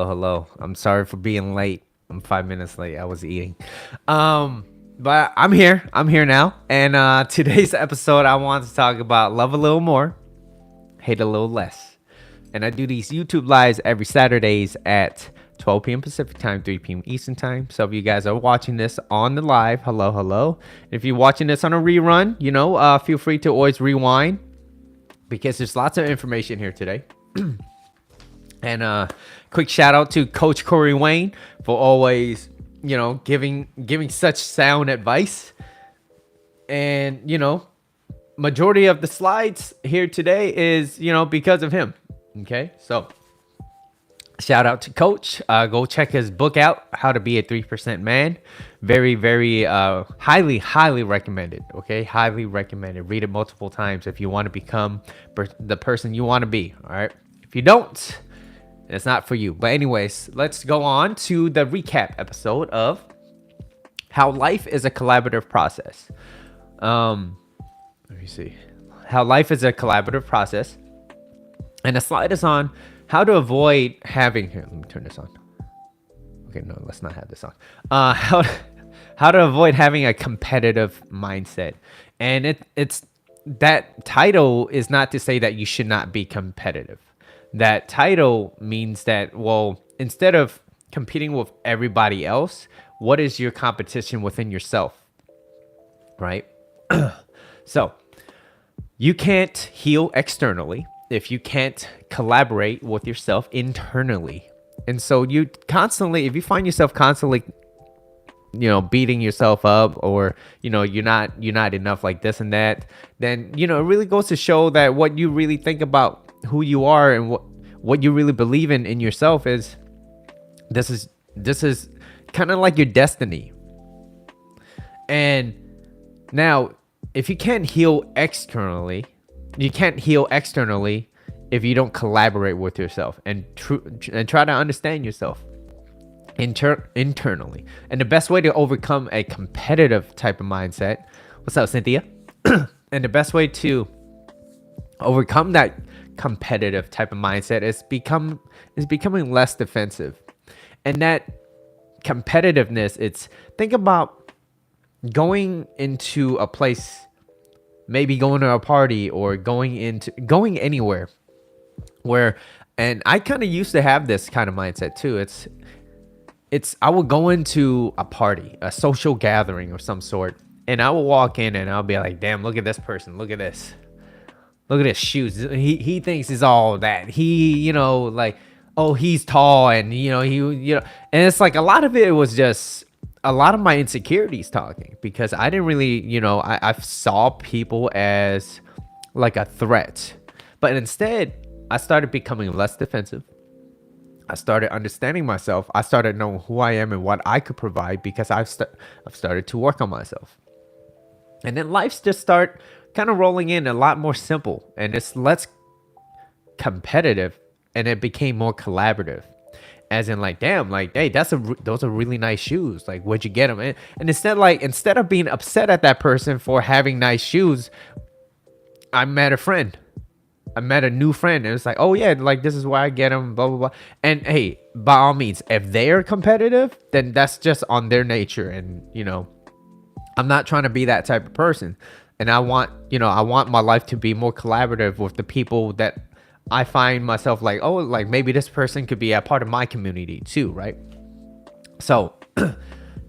Hello. I'm sorry for being late. I'm 5 minutes late. I was eating. But I'm here. I'm here now. And today's episode, I want to talk about love a little more, hate a little less. And I do these YouTube lives every Saturdays at 12 p.m. Pacific time, 3 p.m. Eastern time. So if you guys are watching this on the live, hello. If you're watching this on a rerun, feel free to always rewind because there's lots of information here today. And quick shout out to Coach Corey Wayne for always, giving such sound advice. And, majority of the slides here today is, because of him. Okay, so shout out to Coach. Go check his book out, How to Be a 3% Man. Very, very highly recommended. Okay, highly recommended. Read it multiple times if you want to become the person you want to be. All right, if you don't, it's not for you. But anyways, let's go on to the recap episode of how life is a collaborative process. Let me see. How life is a collaborative process. And the slide is on how to avoid having... Here, let me turn this on. Okay, no, let's not have this on. How to avoid having a competitive mindset. And it's that title is not to say that you should not be competitive. That title means that, well, instead of competing with everybody else, what is your competition within yourself, right? So you can't heal externally if you can't collaborate with yourself internally. And so you constantly, if you find yourself constantly, beating yourself up, or, you're not enough, like this and that, then, it really goes to show that what you really think about who you are and what you really believe in yourself is this is kind of like your destiny. And now, if you can't heal externally, you can't heal externally if you don't collaborate with yourself and try to understand yourself internally. And the best way to overcome a competitive type of mindset, what's up, Cynthia? And the best way to overcome that competitive type of mindset is becoming less defensive. And that competitiveness, think about going into a place, maybe going to a party or going anywhere where, and I kind of used to have this kind of mindset too. I would go into a party, a social gathering of some sort, and I will walk in and I'll be like, damn, look at this person, look at this shoes. He thinks he's all that. He, oh, he's tall, and and it's like a lot of it was just a lot of my insecurities talking, because I didn't really, I saw people as like a threat. But instead, I started becoming less defensive. I started understanding myself. I started knowing who I am and what I could provide, because I've started to work on myself. And then life's just start kind of rolling in a lot more simple, and it's less competitive, and it became more collaborative. As in, like, damn, like, hey, those are really nice shoes. Like, where'd you get them? And instead of being upset at that person for having nice shoes, I met a friend. I met a new friend, and it's like, oh yeah, like, this is why I get them, blah blah blah. And hey, by all means, if they are competitive, then that's just on their nature. And I'm not trying to be that type of person. And I want my life to be more collaborative with the people that I find myself like, oh, like maybe this person could be a part of my community too, right? So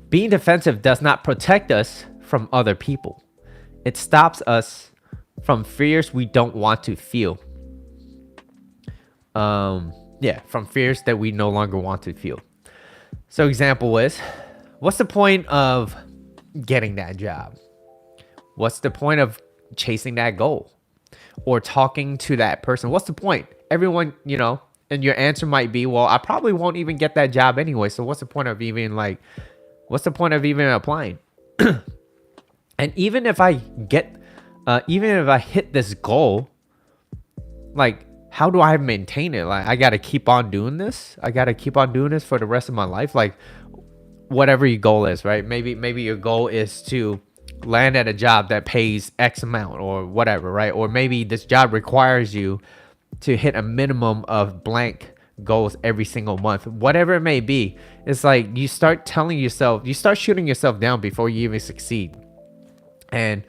being defensive does not protect us from other people. It stops us from fears we don't want to feel. From fears that we no longer want to feel. So example is, what's the point of getting that job? What's the point of chasing that goal or talking to that person? What's the point? Everyone, and your answer might be, well, I probably won't even get that job anyway. So what's the point of even applying? And even if I hit this goal, like, how do I maintain it? Like, I got to keep on doing this. I got to keep on doing this for the rest of my life. Like, whatever your goal is, right? Maybe your goal is to land at a job that pays X amount or whatever, right? Or maybe this job requires you to hit a minimum of blank goals every single month, whatever it may be. It's like you start telling yourself, you start shooting yourself down before you even succeed. And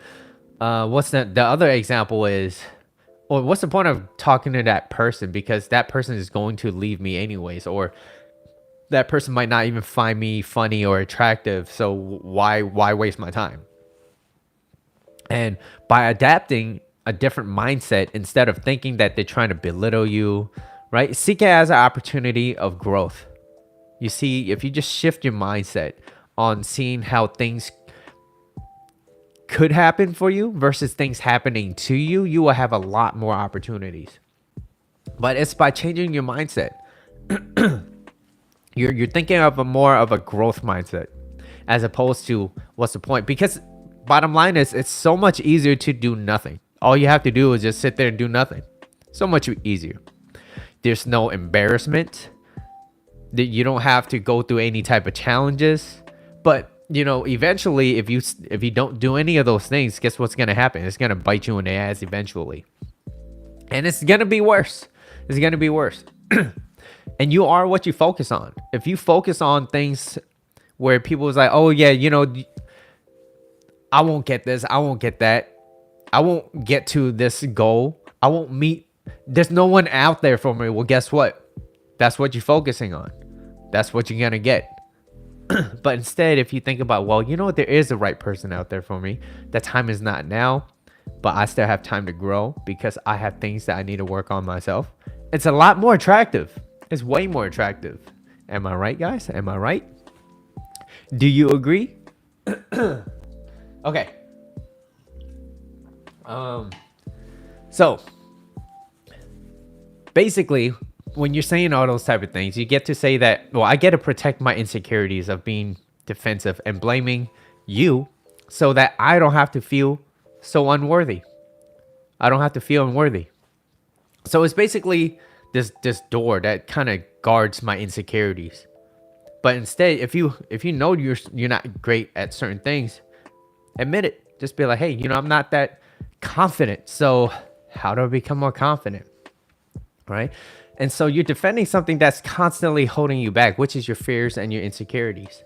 what's the other example is, or what's the point of talking to that person, because that person is going to leave me anyways, or that person might not even find me funny or attractive, so why waste my time? And by adapting a different mindset, instead of thinking that they're trying to belittle you, right, seek it as an opportunity of growth. You see, if you just shift your mindset on seeing how things could happen for you versus things happening to you, you will have a lot more opportunities. But it's by changing your mindset. You're thinking of a more of a growth mindset, as opposed to what's the point? Because bottom line is, it's so much easier to do nothing. All you have to do is just sit there and do nothing. So much easier. There's no embarrassment. That you don't have to go through any type of challenges. But eventually, if you don't do any of those things, guess what's gonna happen? It's gonna bite you in the ass eventually, and it's gonna be worse. It's gonna be worse. And you are what you focus on. If you focus on things where people is like, oh yeah, I won't get this, I won't get that, I won't get to this goal, I won't meet, there's no one out there for me. Well, guess what? That's what you're focusing on. That's what you're gonna get. But instead, if you think about, well, there is a right person out there for me. That time is not now, but I still have time to grow because I have things that I need to work on myself. It's a lot more attractive. It's way more attractive. Am I right, guys? Am I right? Do you agree? Okay. So basically, when you're saying all those type of things, you get to say that, well, I get to protect my insecurities of being defensive and blaming you so that I don't have to feel so unworthy. I don't have to feel unworthy. So it's basically this door that kind of guards my insecurities. But instead, if you know you're not great at certain things, admit it. Just be like, hey, I'm not that confident. So how do I become more confident? Right? And so you're defending something that's constantly holding you back, which is your fears and your insecurities.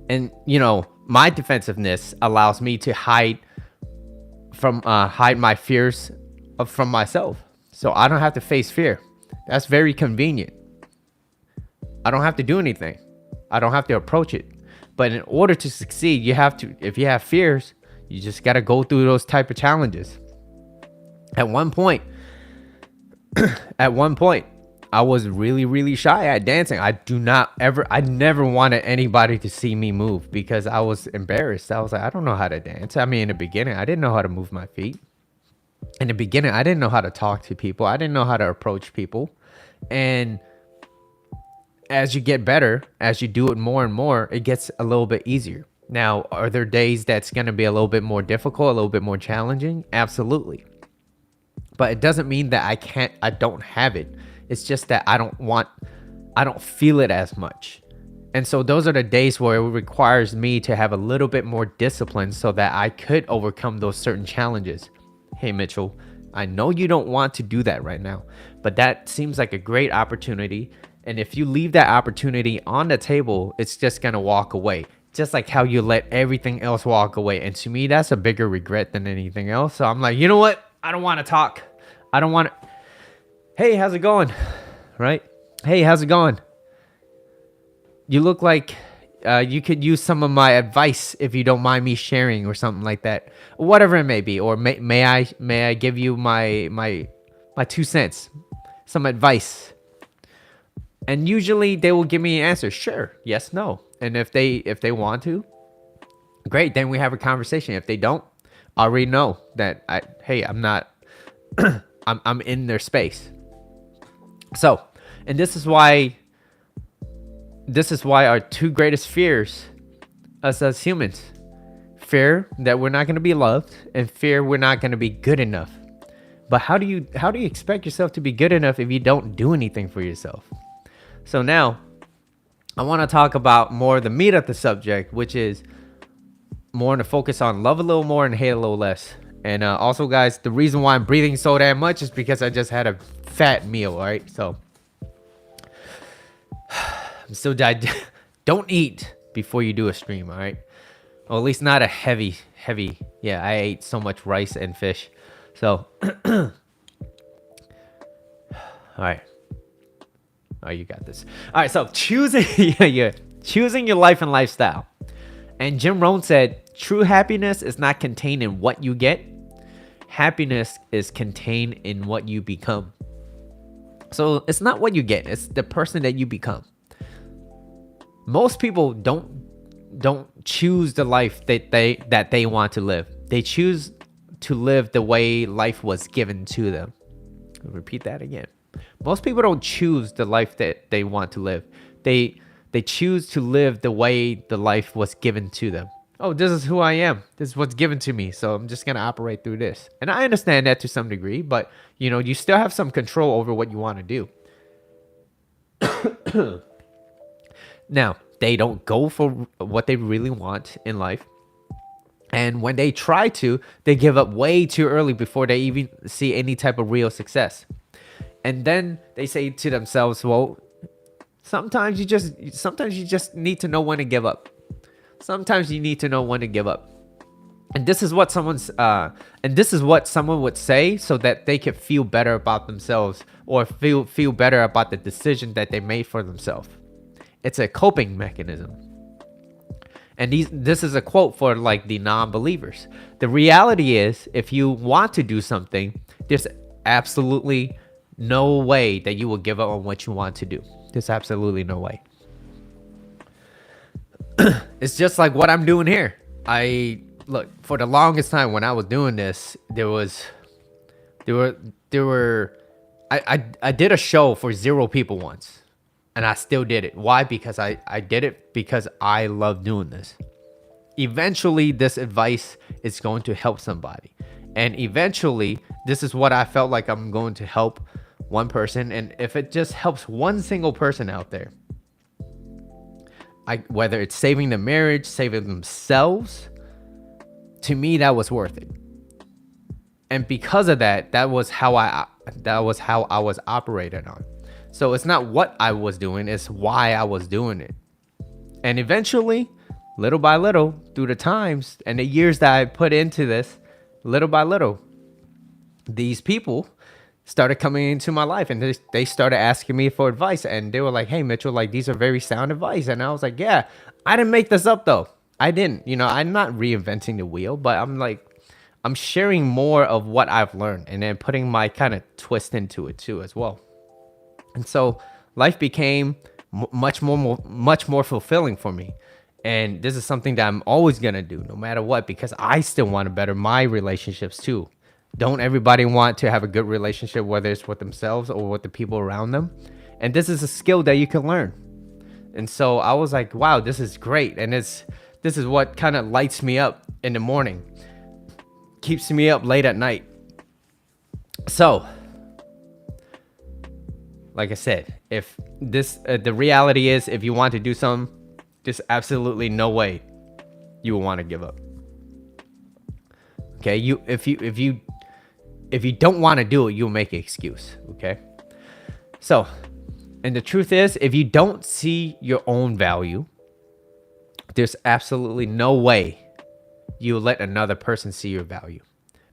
And my defensiveness allows me to hide my fears from myself, so I don't have to face fear. That's very convenient. I don't have to do anything. I don't have to approach it. But in order to succeed, you have to. If you have fears, you just got to go through those type of challenges. At one point, I was really, really shy at dancing. I never wanted anybody to see me move because I was embarrassed. I was like, I don't know how to dance. I mean, in the beginning, I didn't know how to move my feet. In the beginning, I didn't know how to talk to people. I didn't know how to approach people. And as you get better, as you do it more and more, it gets a little bit easier. Now, are there days that's going to be a little bit more difficult, a little bit more challenging? Absolutely. But it doesn't mean that I don't have it. It's just that I don't feel it as much. And so those are the days where it requires me to have a little bit more discipline so that I could overcome those certain challenges. Hey, Mitchell, I know you don't want to do that right now, but that seems like a great opportunity. And if you leave that opportunity on the table, it's just going to walk away. Just like how you let everything else walk away. And to me, that's a bigger regret than anything else. So I'm like, you know what? I don't want to talk. I don't want to. Hey, how's it going? Right? Hey, how's it going? You look like you could use some of my advice if you don't mind me sharing or something like that. Whatever it may be. Or may I give you my 2 cents? Some advice. And usually they will give me an answer. Sure. Yes, no. And if they want to, great. Then we have a conversation. If they don't, I already know that I'm not I'm in their space. So, and this is why our two greatest fears us as humans. Fear that we're not going to be loved, and fear we're not going to be good enough. But how do you expect yourself to be good enough if you don't do anything for yourself? So now I want to talk about more the meat of the subject, which is more to focus on love a little more and hate a little less. And also, guys, the reason why I'm breathing so damn much is because I just had a fat meal, all right? So I'm still don't eat before you do a stream, all right? Or at least not a heavy. Yeah, I ate so much rice and fish. So, all right. Oh, you got this. All right, so choosing choosing your life and lifestyle. And Jim Rohn said, true happiness is not contained in what you get. Happiness is contained in what you become. So it's not what you get, it's the person that you become. Most people don't choose the life that they want to live. They choose to live the way life was given to them. I'll repeat that again. Most people don't choose the life that they want to live. They choose to live the way the life was given to them. Oh, this is who I am. This is what's given to me. So I'm just going to operate through this. And I understand that to some degree, but you still have some control over what you want to do. Now, they don't go for what they really want in life. And when they try to, they give up way too early before they even see any type of real success. And then they say to themselves, well, sometimes you just need to know when to give up. Sometimes you need to know when to give up. And this is what someone would say so that they could feel better about themselves or feel better about the decision that they made for themselves. It's a coping mechanism. And this is a quote for like the non-believers. The reality is, if you want to do something, there's absolutely no way that you will give up on what you want to do. There's absolutely no way. It's just like what I'm doing here. Look, for the longest time when I was doing this, I did a show for 0 people once. And I still did it. Why? Because I did it because I love doing this. Eventually, this advice is going to help somebody. And eventually, this is what I felt like I'm going to help one person. And if it just helps one single person out there, whether it's saving the marriage, saving themselves, to me, that was worth it. And because of that, that was how I was operating on. So it's not what I was doing, it's why I was doing it. And eventually, little by little, through the times and the years that I put into this, little by little, these people started coming into my life and they started asking me for advice. And they were like, hey, Mitchell, like, these are very sound advice. And I was like, yeah, I didn't make this up though. I didn't, I'm not reinventing the wheel, but I'm sharing more of what I've learned and then putting my kind of twist into it too as well. And so life became much more fulfilling for me. And this is something that I'm always going to do no matter what, because I still want to better my relationships too. Don't everybody want to have a good relationship, whether it's with themselves or with the people around them? And this is a skill that you can learn. And so I was like, wow, this is great. And this is what kind of lights me up in the morning, keeps me up late at night. So, like I said, if this the reality is, if you want to do something, there's absolutely no way you will want to give up. Okay, if you don't want to do it, you'll make an excuse. Okay, so, and the truth is, if you don't see your own value, there's absolutely no way you'll let another person see your value,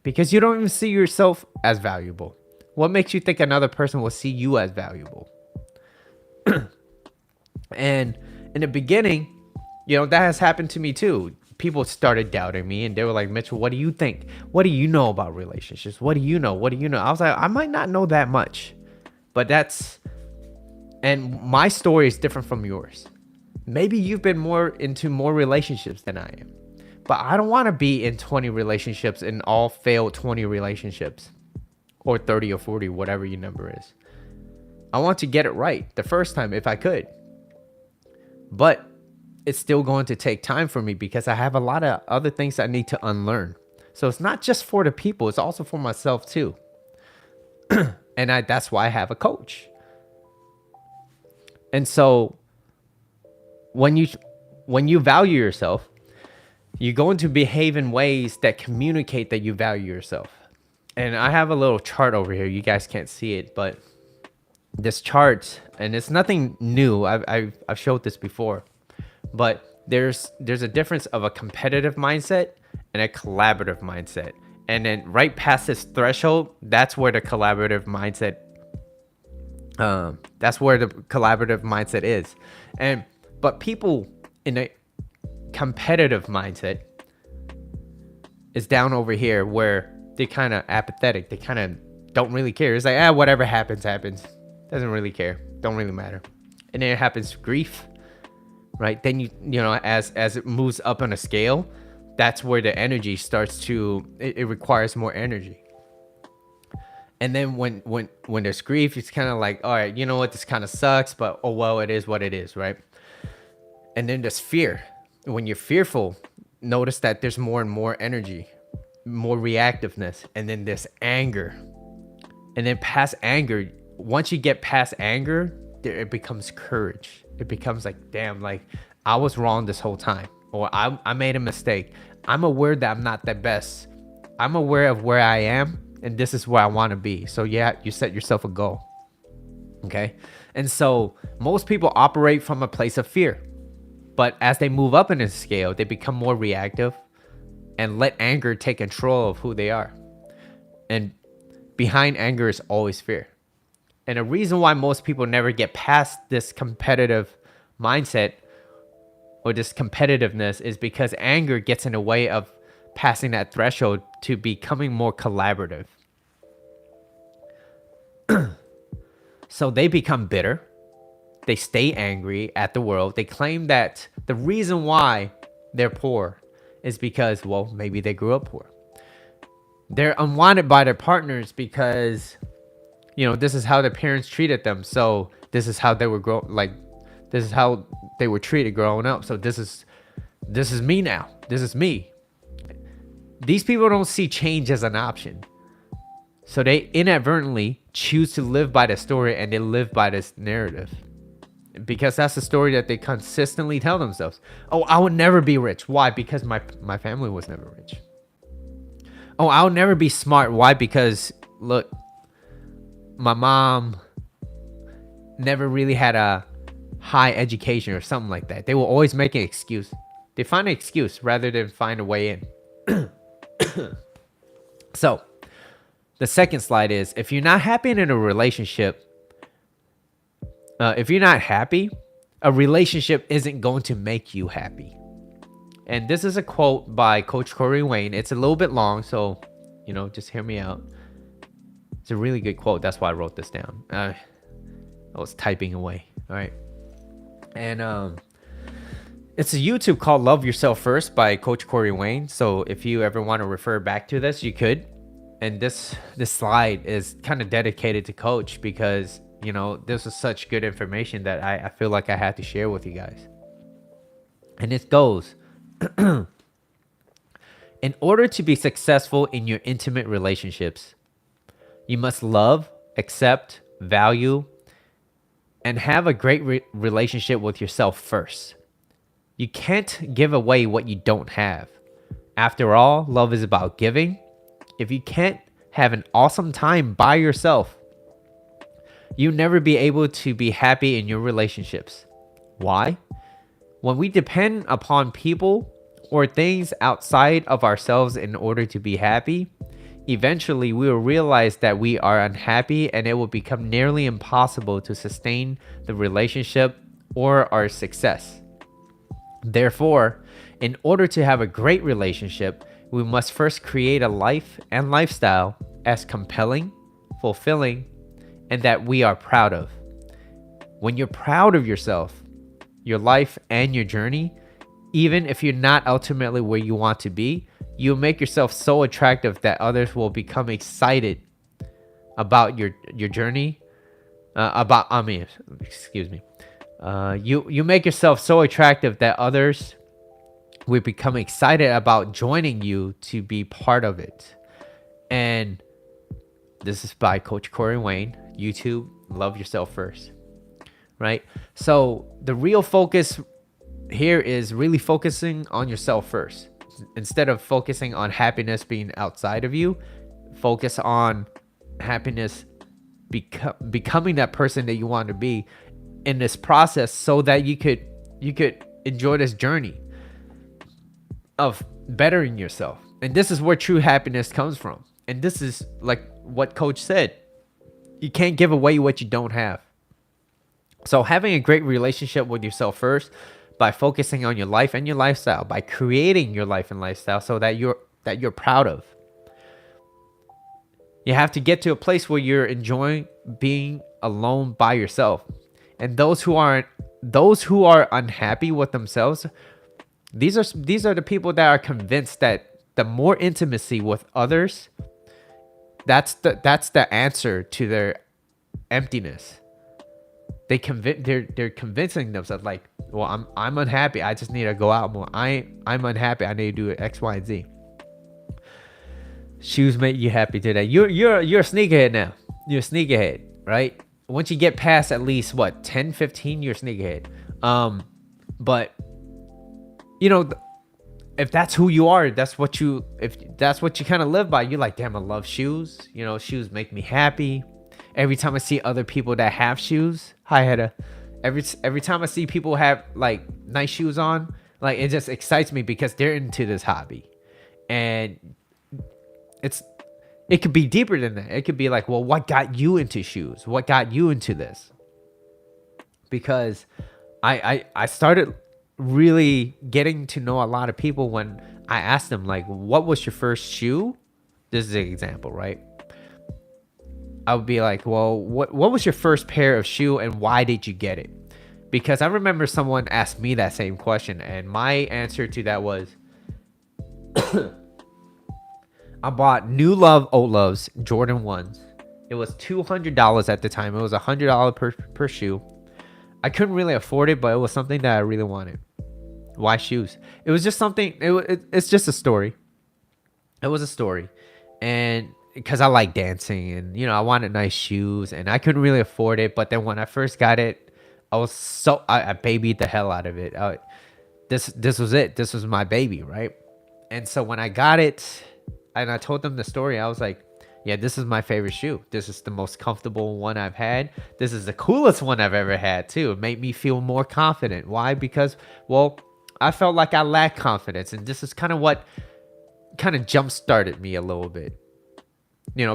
because you don't even see yourself as valuable. What makes you think another person will see you as valuable? And in the beginning, that has happened to me too. People started doubting me and they were like, Mitchell, what do you think? What do you know about relationships? What do you know? What do you know? I was like, I might not know that much, but and my story is different from yours. Maybe you've been into more relationships than I am, but I don't want to be in 20 relationships and all failed 20 relationships. Or 30 or 40, whatever your number is. I want to get it right the first time if I could. But it's still going to take time for me because I have a lot of other things I need to unlearn. So it's not just for the people, it's also for myself too. And that's why I have a coach. And so when you value yourself, You're going to behave in ways that communicate that you value yourself. And I have a little chart over here. You guys can't see it, but this chart, and it's nothing new. I've showed this before, but there's a difference of a competitive mindset and a collaborative mindset. And then right past this threshold, that's where the collaborative mindset is. But people in a competitive mindset is down over here where they're kind of apathetic. They kind of don't really care. It's like, whatever happens. Doesn't really care. Don't really matter. And then it happens grief, right? Then you know, as it moves up on a scale, that's where the energy starts to, it requires more energy. And then when there's grief, it's kind of like, all right, you know what, this kind of sucks, but oh well, it is what it is, right? And then there's fear. When you're fearful, notice that there's more and more energy, more reactiveness, and then there's anger. And then past anger, once you get past anger, it becomes courage. It becomes like, damn, like I was wrong this whole time, or I made a mistake. I'm aware that I'm not the best. I'm aware of where I am, and this is where I want to be. So yeah, you set yourself a goal. Okay. And so most people operate from a place of fear, but as they move up in the scale, they become more reactive and let anger take control of who they are. And behind anger is always fear. And the reason why most people never get past this competitive mindset or this competitiveness is because anger gets in the way of passing that threshold to becoming more collaborative. So they become bitter. They stay angry at the world. They claim that the reason why they're poor is because, well, maybe they grew up poor. They're unwanted by their partners because, you know, this is how their parents treated them. So this is how they were this is how they were treated growing up. So this is me now. This is me. These people don't see change as an option. So they inadvertently choose to live by the story, and they live by this narrative. Because that's the story that they consistently tell themselves. Oh, I would never be rich. Why? Because my family was never rich. Oh, I'll never be smart. Why? Because look, my mom never really had a high education or something like that. They will always make an excuse. They find an excuse rather than find a way in. So the second slide is, if you're not happy in a relationship, a relationship isn't going to make you happy. And this is a quote by Coach Corey Wayne. It's a little bit long, so, you know, just hear me out. It's a really good quote. That's why I wrote this down. I was typing away. All right. And it's a YouTube called Love Yourself First by Coach Corey Wayne. So if you ever want to refer back to this, you could. And this slide is kind of dedicated to Coach because, you know, this is such good information that I feel like I had to share with you guys. And it goes, in order to be successful in your intimate relationships, you must love, accept, value, and have a great relationship with yourself first. You can't give away what you don't have. After all, love is about giving. If you can't have an awesome time by yourself, you'll never be able to be happy in your relationships. Why? When we depend upon people or things outside of ourselves in order to be happy, eventually we will realize that we are unhappy, and it will become nearly impossible to sustain the relationship or our success. Therefore, in order to have a great relationship, we must first create a life and lifestyle as compelling, fulfilling, and that we are proud of. When you're proud of yourself, your life, and your journey, even if you're not ultimately where you want to be, you'll make yourself so attractive that others will become excited about your journey. You make yourself so attractive that others will become excited about joining you to be part of it. And this is by Coach Corey Wayne, YouTube, Love Yourself First. Right? So the real focus here is really focusing on yourself first. instead of focusing on happiness being outside of you, focus on happiness becoming that person that you want to be in this process, so that you could enjoy this journey of bettering yourself. And this is where true happiness comes from. And this is like what Coach said, you can't give away what you don't have. So having a great relationship with yourself first, by focusing on your life and your lifestyle, by creating your life and lifestyle so that you're proud of. You have to get to a place where you're enjoying being alone by yourself. And those who are unhappy with themselves, these are the people that are convinced that the more intimacy with others, that's the answer to their emptiness. They're convincing themselves like, well, I'm unhappy, I just need to go out more. I'm unhappy, I need to do X, Y, and Z. Shoes make you happy today. You're a sneakerhead now. You're a sneakerhead, right? Once you get past at least 10, 15, you're a sneakerhead. But if that's who you are, if that's what you kind of live by, you're like, damn, I love shoes. Shoes make me happy. Every time I see other people that have shoes, hi Hedda. Every time I see people have like nice shoes on, like it just excites me because they're into this hobby. And it could be deeper than that. It could be like, well, what got you into shoes? What got you into this? Because I started really getting to know a lot of people when I asked them, like, what was your first shoe? This is an example, right? I would be like, well, what was your first pair of shoe and why did you get it? Because I remember someone asked me that same question, and my answer to that was, I bought New Love Old Loves Jordan 1s. It was $200 at the time. It was $100 per shoe. I couldn't really afford it, but it was something that I really wanted. Why shoes? It was just something. It's just a story. It was a story. And because I like dancing and, I wanted nice shoes and I couldn't really afford it. But then when I first got it, I babied the hell out of it. This was it. This was my baby, right? And so when I got it and I told them the story, I was like, yeah, this is my favorite shoe. This is the most comfortable one I've had. This is the coolest one I've ever had too. It made me feel more confident. Why? Because, well, I felt like I lacked confidence. And this is kind of what kind of jump-started me a little bit.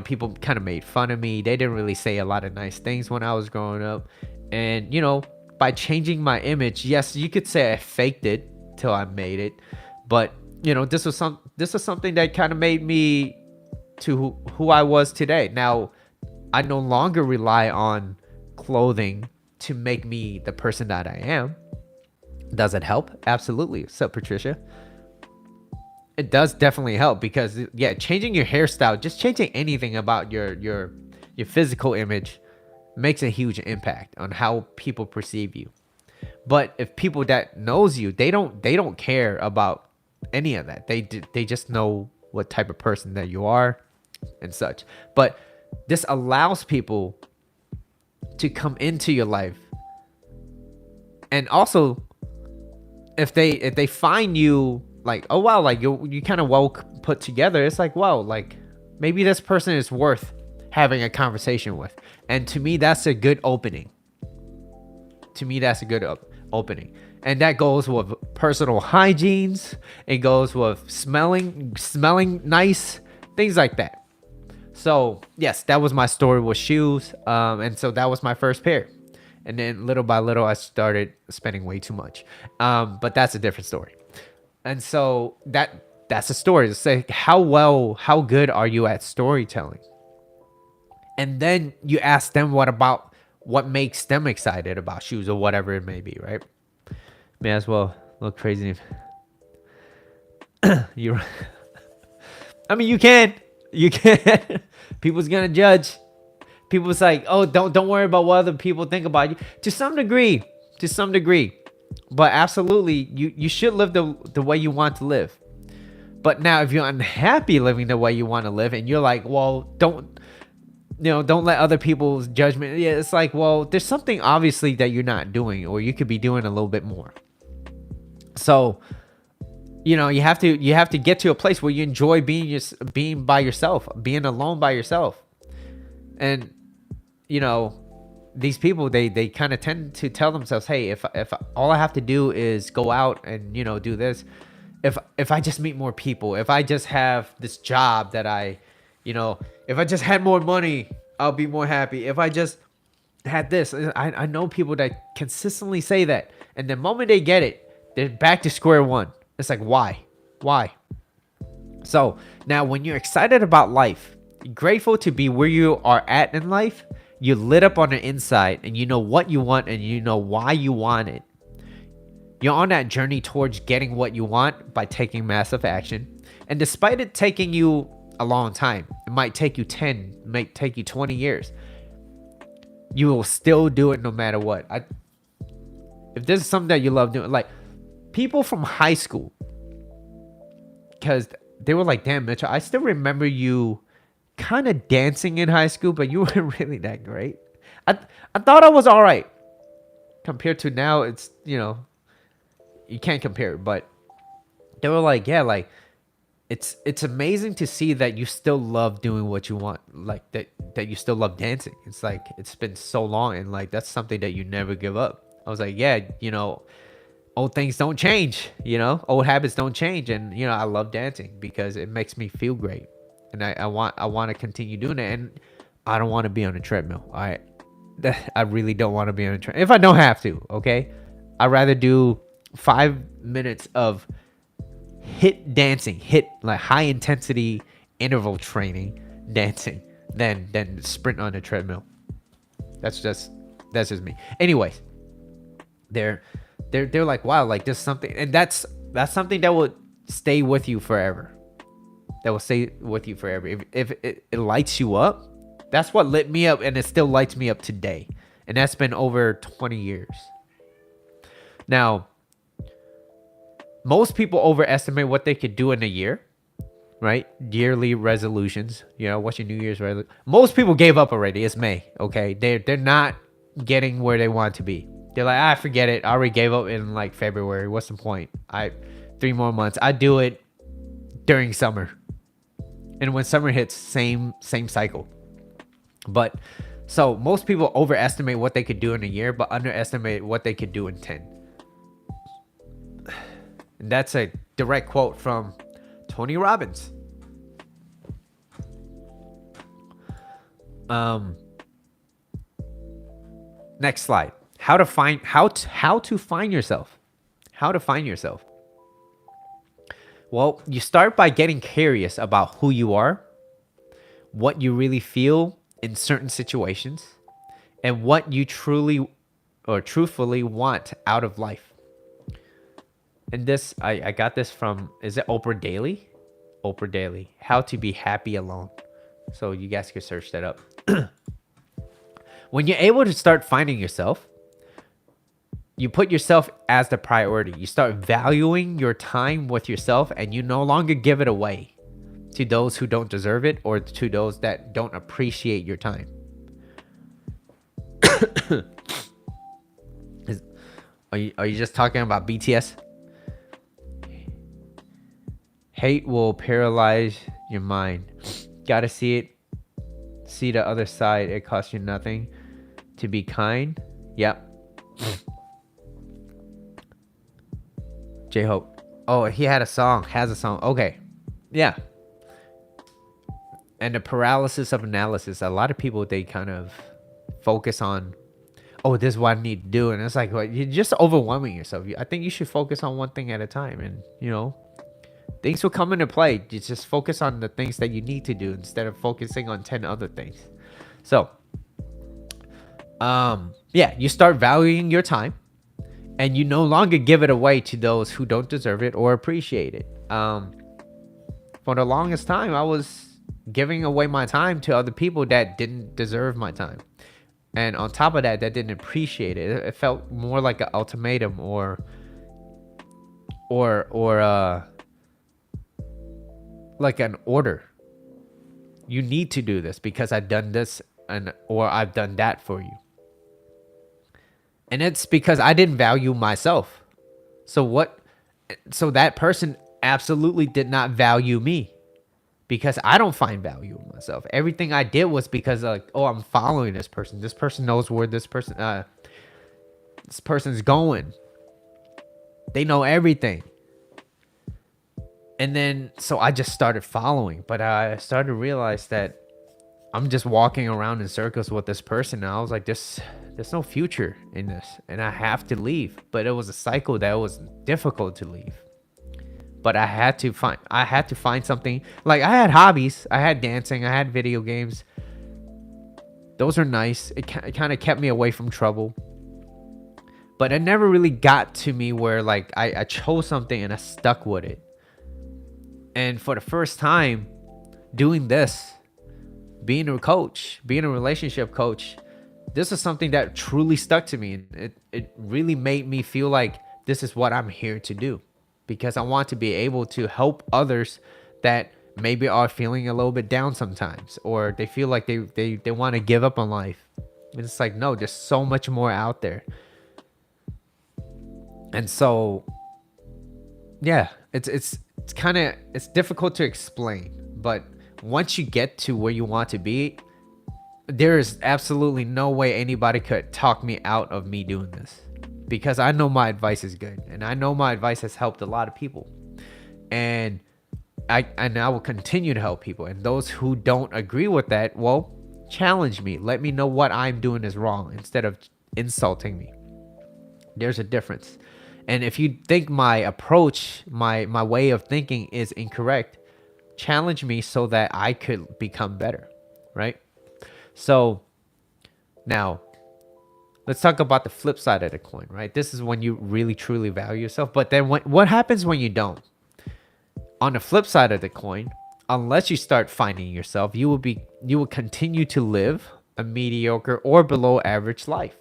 People kind of made fun of me. They didn't really say a lot of nice things when I was growing up. And, by changing my image, yes, you could say I faked it till I made it. But, this was something that kind of made me to who I was today. Now, I no longer rely on clothing to make me the person that I am. Does it help? Absolutely. What's up, Patricia? It does definitely help because, yeah, changing your hairstyle, just changing anything about your physical image makes a huge impact on how people perceive you. But if people that knows you, they don't care about any of that. They just know what type of person that you are and such. But this allows people to come into your life. And also, if they find you like, oh wow, like you kind of well put together, it's like, wow, like maybe this person is worth having a conversation with. And to me, that's a good opening. Opening. And that goes with personal hygienes. It goes with smelling nice, things like that. So yes, that was my story with shoes. And so that was my first pair. And then little by little, I started spending way too much. But that's a different story. And so that's a story. It's like, how good are you at storytelling? And then you ask them what makes them excited about shoes or whatever it may be, right? May as well look crazy. I mean, you can. People's gonna judge. People's like, oh, don't worry about what other people think about you. To some degree. But absolutely, you should live the way you want to live. But now, if you're unhappy living the way you want to live, and you're like, well, don't let other people's judgment. Yeah, it's like, well, there's something obviously that you're not doing, or you could be doing a little bit more. So you have to get to a place where you enjoy being by yourself, being alone by yourself. And you know, these people, they kind of tend to tell themselves, hey, if all I have to do is go out and do this, if I just meet more people, if I just have this job that if I just had more money, I'll be more happy. If I just had this, I know people that consistently say that, and the moment they get it, they're back to square one. It's like, why? So now, when you're excited about life, grateful to be where you are at in life, you lit up on the inside, and you know what you want, and you know why you want it. You're on that journey towards getting what you want by taking massive action. And despite it taking you a long time, it might take you 10, might take you 20 years, you will still do it no matter what. If this is something that you love doing, like people from high school, because they were like, damn, Mitchell, I still remember you kind of dancing in high school, but you weren't really that great. I thought I was all right compared to now. It's, you can't compare it, but they were like, yeah, like it's amazing to see that you still love doing what you want, like that you still love dancing. It's like, it's been so long, and like that's something that you never give up. I was like, yeah, old things don't change, old habits don't change. And I love dancing because it makes me feel great, and I want to continue doing it. And I don't want to be on a treadmill. I really don't want to be on a treadmill if I don't have to. Okay, I'd rather do 5 minutes of hit like high intensity interval training dancing than sprint on a treadmill. That's just me. Anyways, they're like, wow, like there's something, and that's something that will stay with you forever. That will stay with you forever. If it lights you up, that's what lit me up, and it still lights me up today. And that's been over 20 years. Now, most people overestimate what they could do in a year, right? Yearly resolutions. What's your New Year's resolution? Most people gave up already. It's May, okay? They're not getting where they want to be. They're like, forget it. I already gave up in like February. What's the point? 3 more months. I do it during summer. And when summer hits, same cycle. But so most people overestimate what they could do in a year, but underestimate what they could do in 10. And that's a direct quote from Tony Robbins. Next slide. How to find yourself. How to find yourself. Well, you start by getting curious about who you are, what you really feel in certain situations, and what you truly or truthfully want out of life. And this, I got this from, is it Oprah Daily? Oprah Daily. How to be happy alone. So you guys can search that up. When you're able to start finding yourself, you put yourself as the priority. You start valuing your time with yourself, and you no longer give it away to those who don't deserve it or to those that don't appreciate your time. Are you just talking about BTS? Hate will paralyze your mind. Gotta see the other side. It costs you nothing to be kind. Yep. J-Hope. Oh, he has a song. Okay. Yeah. And the paralysis of analysis. A lot of people, they kind of focus on, oh, this is what I need to do. And it's like, well, you're just overwhelming yourself. I think you should focus on one thing at a time. And, things will come into play. You just focus on the things that you need to do instead of focusing on 10 other things. So, you start valuing your time, and you no longer give it away to those who don't deserve it or appreciate it. For the longest time, I was giving away my time to other people that didn't deserve my time. And on top of that didn't appreciate it. It felt more like an ultimatum or like an order. You need to do this because I've done this or I've done that for you. And it's because I didn't value myself. So that person absolutely did not value me because I don't find value in myself. Everything I did was because like, oh, I'm following this person. This person knows where this person's going. They know everything. And then so I just started following, but I started to realize that I'm just walking around in circles with this person. And I was like, there's no future in this, and I have to leave. But it was a cycle that was difficult to leave. But I had to find something. Like I had hobbies, I had dancing, I had video games. Those are nice. It kind of kept me away from trouble. But it never really got to me where like I chose something and I stuck with it. And for the first time doing this, being a coach, being a relationship coach, this is something that truly stuck to me. It really made me feel like this is what I'm here to do, because I want to be able to help others that maybe are feeling a little bit down sometimes, or they feel like they want to give up on life. And it's like, no, there's so much more out there. And so, yeah, it's difficult to explain, but once you get to where you want to be, there is absolutely no way anybody could talk me out of me doing this, because I know my advice is good, and I know my advice has helped a lot of people, and I will continue to help people. And those who don't agree with that, well, challenge me. Let me know what I'm doing is wrong instead of insulting me. There's a difference. And if you think my approach, my way of thinking is incorrect, challenge me so that I could become better, right? So now let's talk about the flip side of the coin, right? This is when you really truly value yourself. But then what happens when you don't? On the flip side of the coin, unless you start finding yourself, you will continue to live a mediocre or below average life.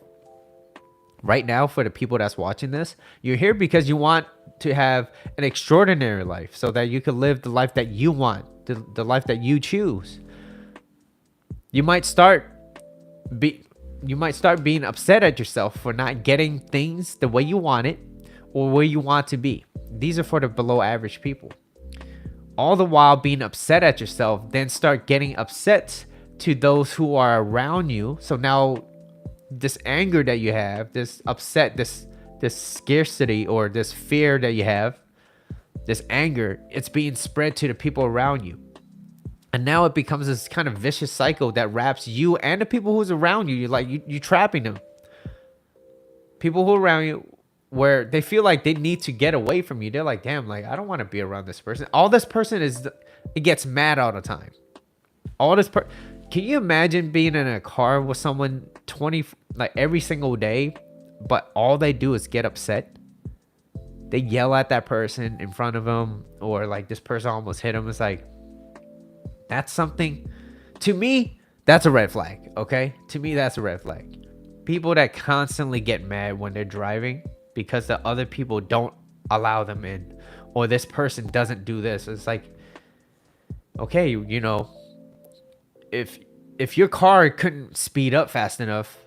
Right now, for the people that's watching this, you're here because you want to have an extraordinary life so that you can live the life that you want, the life that you choose. You might start being upset at yourself for not getting things the way you want it or where you want to be. These are for the below average people. All the while being upset at yourself, then start getting upset to those who are around you. So now this anger that you have, this upset, this scarcity or this fear that you have, this anger, it's being spread to the people around you. And now it becomes this kind of vicious cycle that wraps you and the people who's around you. You're like, you're trapping them. People who are around you, where they feel like they need to get away from you. They're like, damn, like, I don't want to be around this person. All this person it gets mad all the time. Can you imagine being in a car with someone every single day, but all they do is get upset? They yell at that person in front of them, or like this person almost hit them. It's like, that's something, to me, that's a red flag, okay? To me, that's a red flag. People that constantly get mad when they're driving because the other people don't allow them in, or this person doesn't do this. It's like, okay, you know, if your car couldn't speed up fast enough,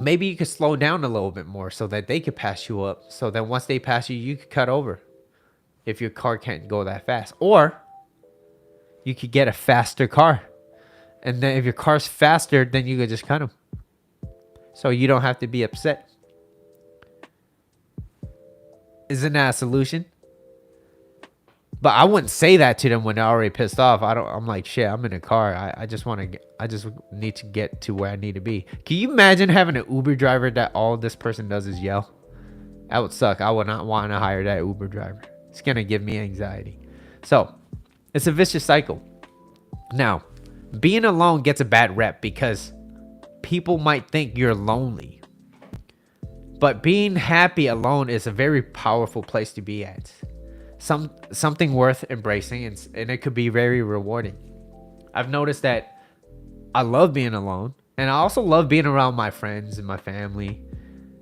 maybe you could slow down a little bit more so that they could pass you up. So that once they pass you, you could cut over if your car can't go that fast. Or you could get a faster car. And then if your car's faster, then you could just cut them. So you don't have to be upset. Isn't that a solution? But I wouldn't say that to them when they're already pissed off. I'm like, shit, I'm in a car. I just need to get to where I need to be. Can you imagine having an Uber driver that all this person does is yell? That would suck. I would not want to hire that Uber driver. It's going to give me anxiety. So it's a vicious cycle. Now, being alone gets a bad rep because people might think you're lonely. But being happy alone is a very powerful place to be at. Something worth embracing, and it could be very rewarding. I've noticed that I love being alone, and I also love being around my friends and my family,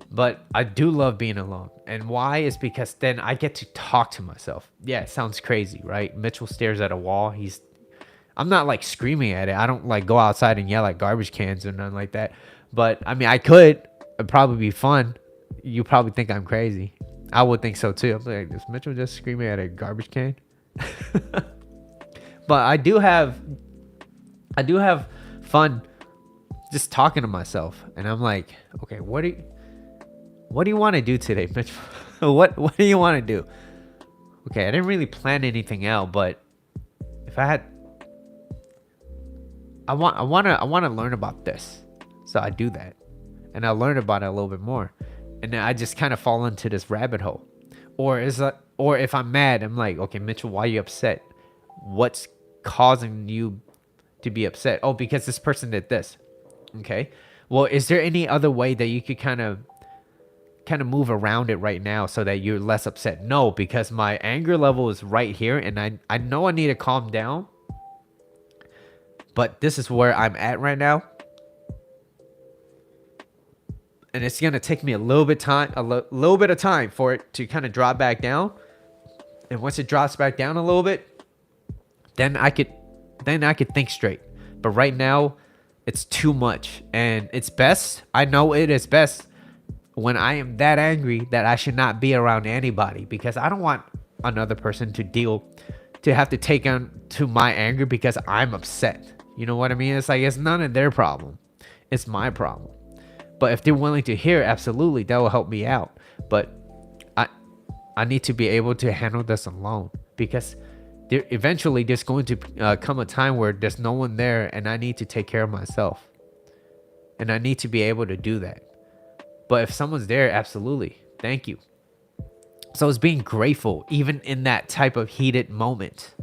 but I do love being alone. And why is because then I get to talk to myself. Yeah, it sounds crazy, right? Mitchell stares at a wall. I'm not like screaming at it. I don't like go outside and yell at garbage cans or nothing like that. But I mean, I could. It'd probably be fun. You probably think I'm crazy. I would think so too. I'm like, is Mitchell just screaming at a garbage can? But I do have fun just talking to myself, and I'm like, okay, what do you want to do today, Mitchell? What do you want to do? Okay, I didn't really plan anything out, but if I had, I want to learn about this, so I do that, and I learn about it a little bit more, and then I just kind of fall into this rabbit hole, or if I'm mad, I'm like, okay, Mitchell, why are you upset? What's causing you to be upset? Oh, because this person did this. Okay, well, is there any other way that you could kind of move around it right now so that you're less upset? No, because my anger level is right here, and I know I need to calm down, but this is where I'm at right now, and it's gonna take me a little bit of time for it to kind of drop back down. And once it drops back down a little bit, then I could think straight. But right now, it's too much, and it's best. I know it is best when I am that angry that I should not be around anybody, because I don't want another person to have to take on to my anger because I'm upset. You know what I mean? It's like, it's none of their problem. It's my problem. But if they're willing to hear, absolutely, that will help me out. But I need to be able to handle this alone, because eventually there's going to come a time where there's no one there, and I need to take care of myself, and I need to be able to do that. But if someone's there, absolutely, thank you. So it's being grateful even in that type of heated moment.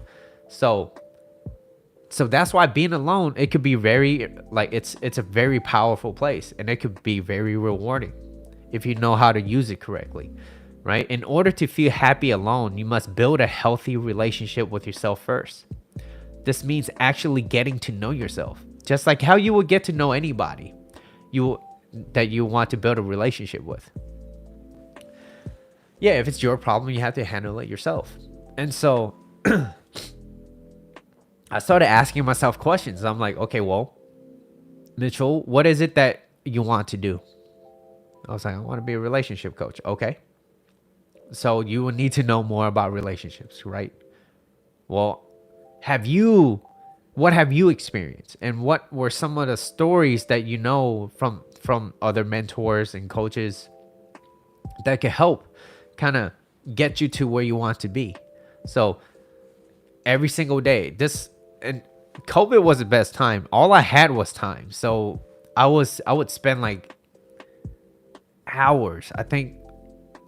So that's why being alone, it could be very, like, it's a very powerful place, and it could be very rewarding if you know how to use it correctly. Right? In order to feel happy alone, you must build a healthy relationship with yourself first. This means actually getting to know yourself, just like how you would get to know anybody that you want to build a relationship with. Yeah, if it's your problem, you have to handle it yourself. And so I started asking myself questions. I'm like, okay, well, Mitchell, what is it that you want to do? I was like, I want to be a relationship coach. Okay. So you will need to know more about relationships, right? Well, what have you experienced, and what were some of the stories that you know from other mentors and coaches that could help kind of get you to where you want to be? So every single day, and COVID was the best time. All I had was time. So I would spend like hours, I think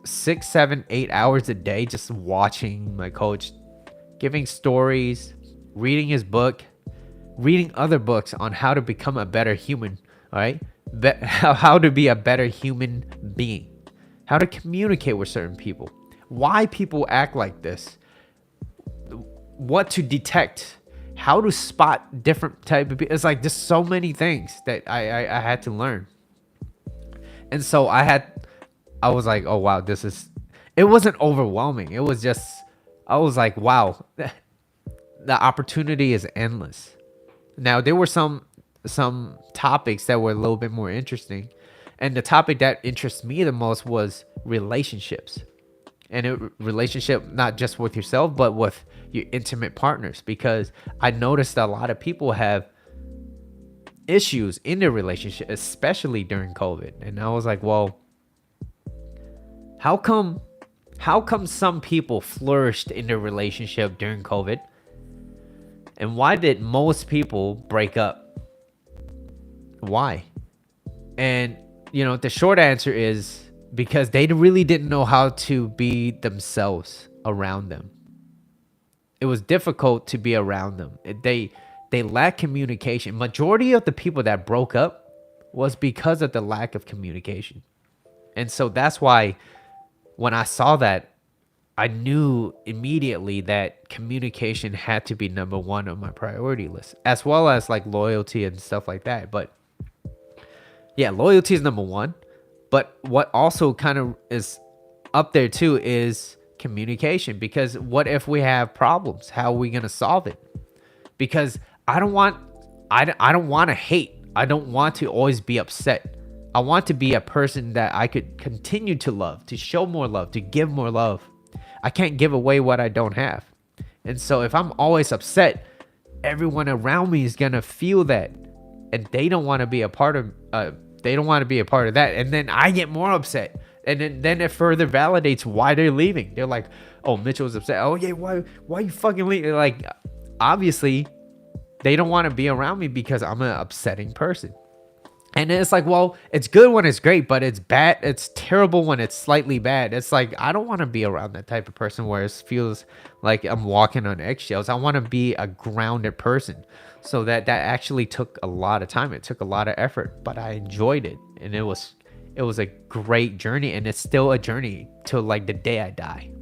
6, 7, 8 hours a day just watching my coach, giving stories, reading his book, reading other books on how to become a better human, all right? How to be a better human being, how to communicate with certain people, why people act like this, what to detect, how to spot different type of people. It's like just so many things that I had to learn. And so I was like, oh wow, it wasn't overwhelming. It was just, I was like, wow, the opportunity is endless. Now there were some topics that were a little bit more interesting, and the topic that interests me the most was relationships, and relationship not just with yourself but with your intimate partners, because I noticed a lot of people have issues in their relationship, especially during COVID. And I was like, well, how come some people flourished in their relationship during COVID, and why did most people break up? Why? And the short answer is because they really didn't know how to be themselves around them. It was difficult to be around them. They lack communication. Majority of the people that broke up was because of the lack of communication. And so that's why when I saw that, I knew immediately that communication had to be number one on my priority list, as well as like loyalty and stuff like that. But yeah, loyalty is number one. But what also kind of is up there too is communication, because what if we have problems? How are we going to solve it? Because I don't want to hate. I don't want to always be upset. I want to be a person that I could continue to love, to show more love, to give more love. I can't give away what I don't have. And so if I'm always upset, everyone around me is going to feel that, and they don't want to be a part of that, and then I get more upset. And then it further validates why they're leaving. They're like, "Oh, Mitchell's upset. Oh yeah, why you fucking leaving?" Like, obviously they don't want to be around me because I'm an upsetting person. And it's like, well, it's good when it's great, but it's bad. It's terrible when it's slightly bad. It's like, I don't want to be around that type of person where it feels like I'm walking on eggshells. I want to be a grounded person. So that actually took a lot of time. It took a lot of effort, but I enjoyed it. And it was a great journey, and it's still a journey till like the day I die.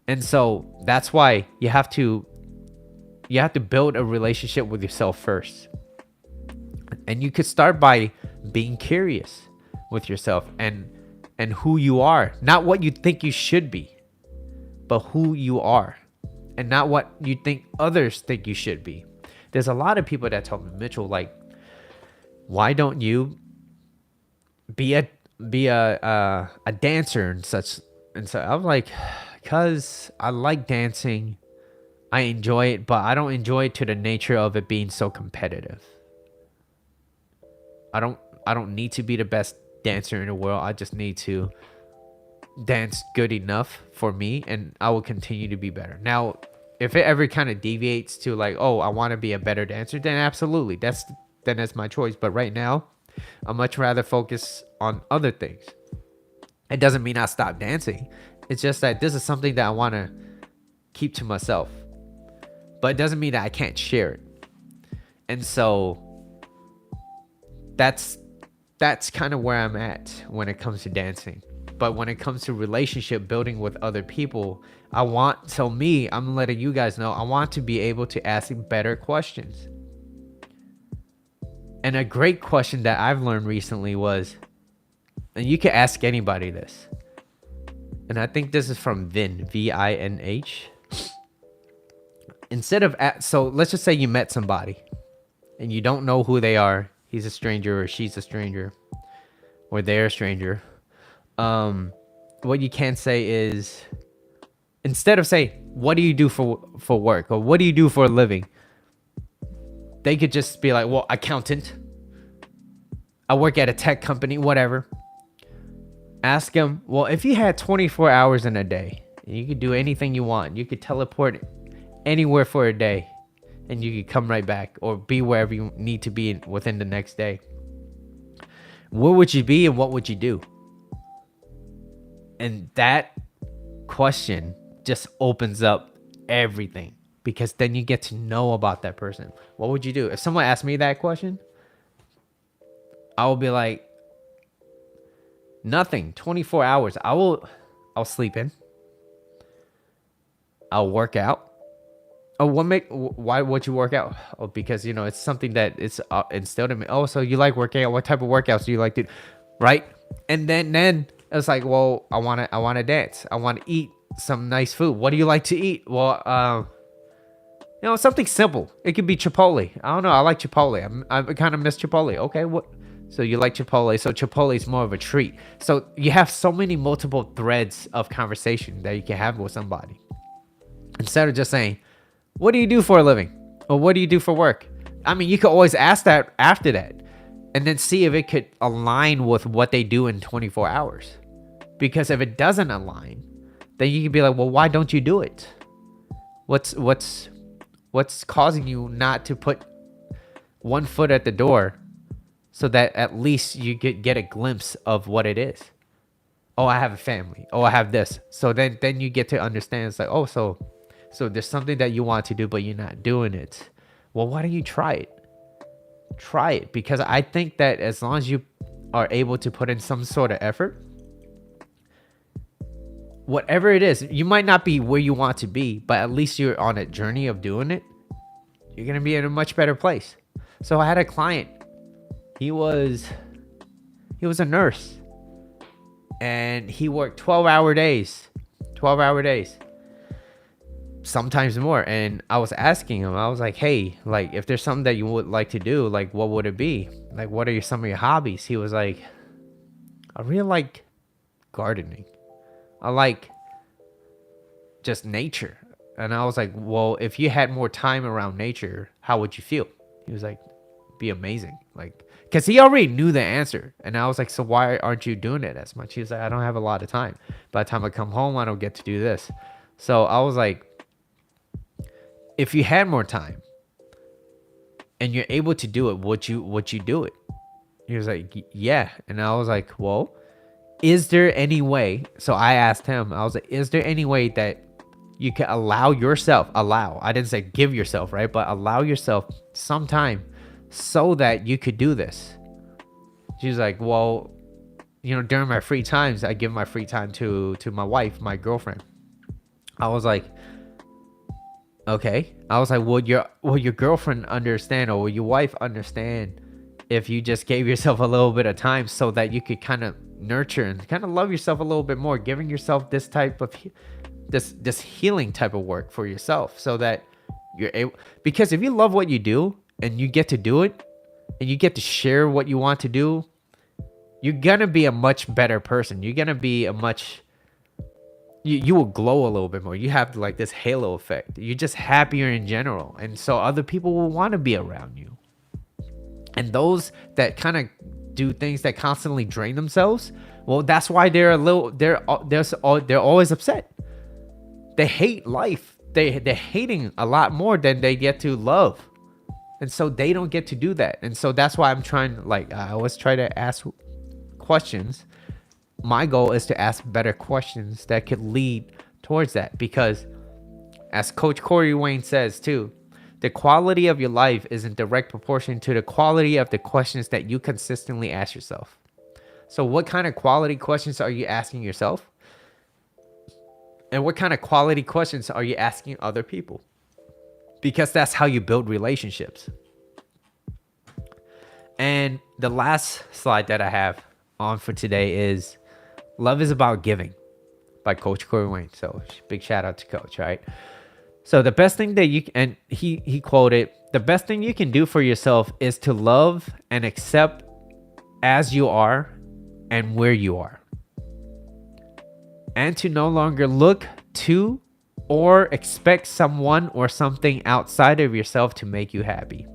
And so that's why you have to build a relationship with yourself first. And you could start by being curious with yourself and who you are, not what you think you should be, but who you are, and not what you think others think you should be. There's a lot of people that tell me, Mitchell, like, why don't you be a dancer and such and so? I'm like, because I like dancing, I enjoy it, but I don't enjoy it to the nature of it being so competitive. I don't need to be the best dancer in the world. I just need to dance good enough for me, and I will continue to be better. Now, if it ever kind of deviates to like, oh, I want to be a better dancer, then absolutely, that's my choice. But right now, I much rather focus on other things. It doesn't mean I stop dancing. It's just that this is something that I want to keep to myself. But it doesn't mean that I can't share it. And so that's kind of where I'm at when it comes to dancing. But when it comes to relationship building with other people, I'm letting you guys know, I want to be able to ask better questions. And a great question that I've learned recently was, and you can ask anybody this, and I think this is from Vin, V-I-N-H. So let's just say you met somebody and you don't know who they are. He's a stranger or she's a stranger or they're a stranger. What you can say is, instead of say, what do you do for work, or what do you do for a living? They could just be like, well, accountant. I work at a tech company, whatever. Ask them, well, if you had 24 hours in a day, and you could do anything you want, you could teleport anywhere for a day, and you could come right back or be wherever you need to be within the next day. Where would you be and what would you do? And that question just opens up everything, because then you get to know about that person. What would you do? If someone asked me that question, I will be like, nothing. 24 hours. I'll sleep in. I'll work out. Oh, why would you work out? Oh, because, it's something that it's instilled in me. Oh, so you like working out? What type of workouts do you like to do? Right? And then it's like, well, I want to dance. I want to eat some nice food. What do you like to eat? Well, something simple. It could be Chipotle. I don't know. I like Chipotle. I kind of miss Chipotle. Okay, what? So you like Chipotle. So Chipotle is more of a treat. So you have so many multiple threads of conversation that you can have with somebody. Instead of just saying, what do you do for a living? Or what do you do for work? I mean, you could always ask that after that, and then see if it could align with what they do in 24 hours. Because if it doesn't align, then you can be like, well, why don't you do it? What's causing you not to put one foot at the door, so that at least you get a glimpse of what it is? Oh, I have a family. Oh, I have this. So then you get to understand. It's like, oh, so there's something that you want to do, but you're not doing it. Well, why don't you try it? Try it, because I think that as long as you are able to put in some sort of effort, whatever it is, you might not be where you want to be, but at least you're on a journey of doing it. You're going to be in a much better place. So I had a client. He was a nurse, and he worked 12-hour days. sometimes more. And I was asking him, I was like, hey, like, if there's something that you would like to do, like, what would it be? Like, what are some of your hobbies? He was like, I really like gardening. I like just nature. And I was like, well, if you had more time around nature, how would you feel? He was like, be amazing. Like, because he already knew the answer. And I was like, so why aren't you doing it as much? He was like, I don't have a lot of time. By the time I come home, I don't get to do this. So I was like, if you had more time and you're able to do it, would you do it? He was like, yeah. And I was like, well, is there any way? So I asked him, I was like, is there any way that you can allow, I didn't say give yourself, right? But allow yourself some time so that you could do this. She was like, well, during my free times, I give my free time to my wife, my girlfriend. I was like, okay. I was like, will your girlfriend understand, or will your wife understand if you just gave yourself a little bit of time so that you could kind of nurture and kind of love yourself a little bit more, giving yourself this type of this healing type of work for yourself, so that you're able, because if you love what you do and you get to do it and you get to share what you want to do, you're gonna be a much better person. You're gonna be you will glow a little bit more. You have like this halo effect. You're just happier in general, and so other people will want to be around you. And those that kind of do things that constantly drain themselves, well, that's why they're always upset. They hate life. They're hating a lot more than they get to love, and so they don't get to do that. And so that's why I'm trying, like, I always try to ask questions. My goal is to ask better questions that could lead towards that, because as Coach Corey Wayne says too, the quality of your life is in direct proportion to the quality of the questions that you consistently ask yourself. So what kind of quality questions are you asking yourself? And what kind of quality questions are you asking other people? Because that's how you build relationships. And the last slide that I have on for today is Love is About Giving by Coach Corey Wayne. So big shout out to Coach, right? So the best thing that and he quoted, the best thing you can do for yourself is to love and accept as you are and where you are. And to no longer look to or expect someone or something outside of yourself to make you happy.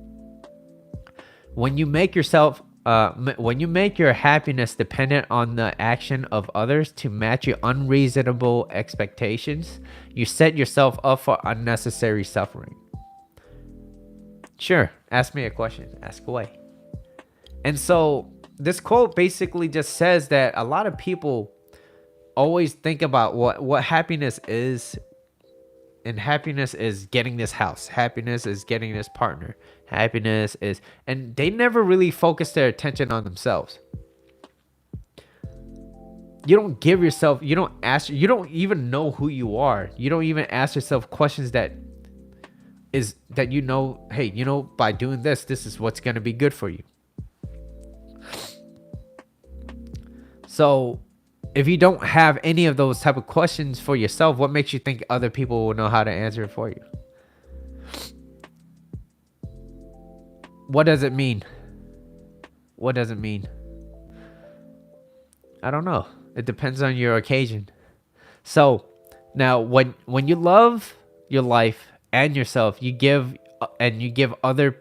When you make your happiness dependent on the action of others to match your unreasonable expectations, you set yourself up for unnecessary suffering. Sure, ask me a question. Ask away. And so this quote basically just says that a lot of people always think about what happiness is. And happiness is getting this house. Happiness is getting this partner. Happiness is, and they never really focus their attention on themselves. You don't give yourself, you don't even know who you are. You don't even ask yourself questions that hey, by doing this is what's going to be good for you. So if you don't have any of those type of questions for yourself, what makes you think other people will know how to answer it for you? What does it mean? What does it mean? I don't know. It depends on your occasion. So now when you love your life and yourself, you give other